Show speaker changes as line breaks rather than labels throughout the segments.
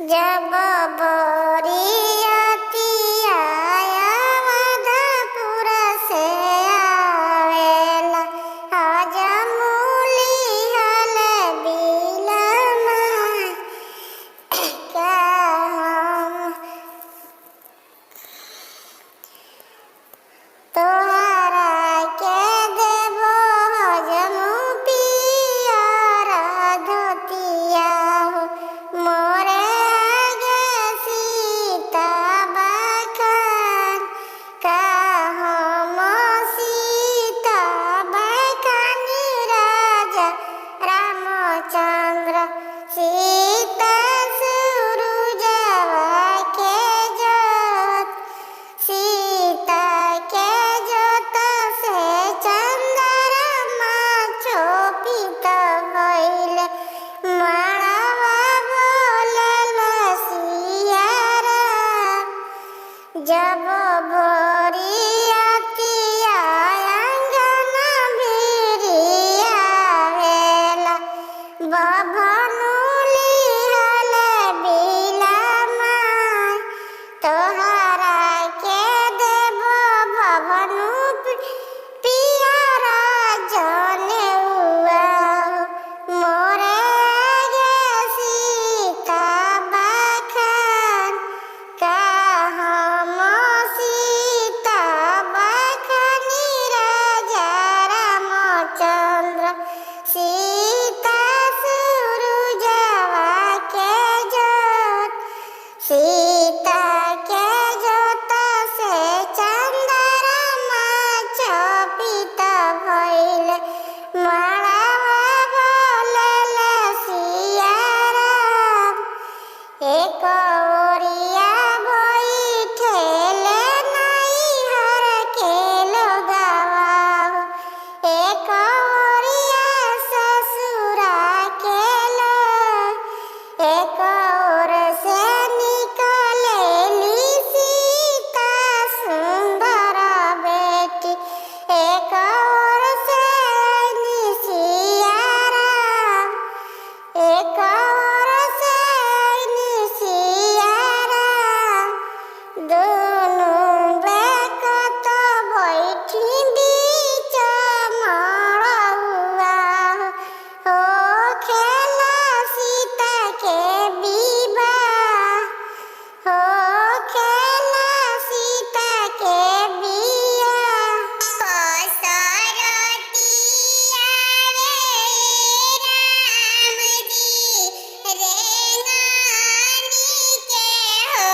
जब बरियाती आया माधपुर से आवेला हजमूली हल बिलमा क्या हम तोहरा के देबो हजमू पियर धोतिया हो मोरे आगे सीता बखान का हम सीता बखानी राजा रामचंद्र सीता सूरजवा के जोत सीता के जोत से चंद्रमा चोपित भइले माड़वा बोलल सिया राम जब बरियाती आंगन भिरिया आवेला बभनुली हल बिलमा तोहरा के देबो बभनु पियर जनेउआ मोरे आगे सीता बखान का हम सीता बखानी राजा रामचंद्र सीता सूरजवा के जोत सीता के जोत से चंद्रमा चोपित भइले माड़वा बोलल सिया राम एक ओरिया बैठेले नैहर के लोगवा एक ओरिया ससुरा के लोग एक ओर से निकलेली सीता सुंदर बेटी एक ओर से सिया राम एक ओर से सिया राम दोनों बेकत बैठी बीच मड़उआ हो खेला सीता के विवाह हो खेला सीता के बियाह सरती आवे राम जी रेंगानी के हो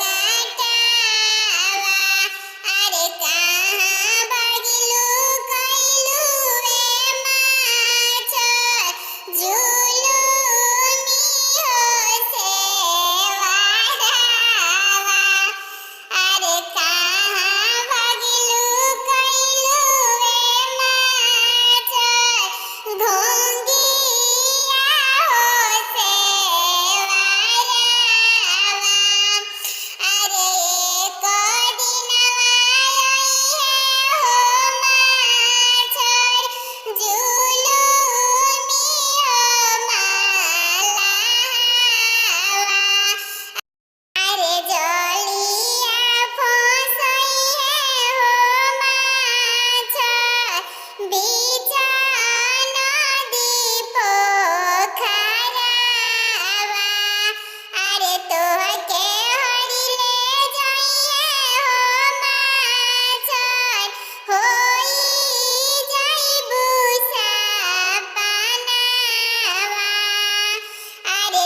कटावा अरे कहाँ बगिलू कैलू रे माछर जुलूनी हो सेवारावा अरे कहाँ बगिलू कैलू रे माछर घोंघिया हो सेवारावा अरे एक दिनवा अइहे हो माछर जुलूनी हो मालावा अरे जलिया फसैहे हो माछर बीच नदी पोखरावा अरे तोहके हरिले जइहे हो माछर होई जइबू सपनावा अरे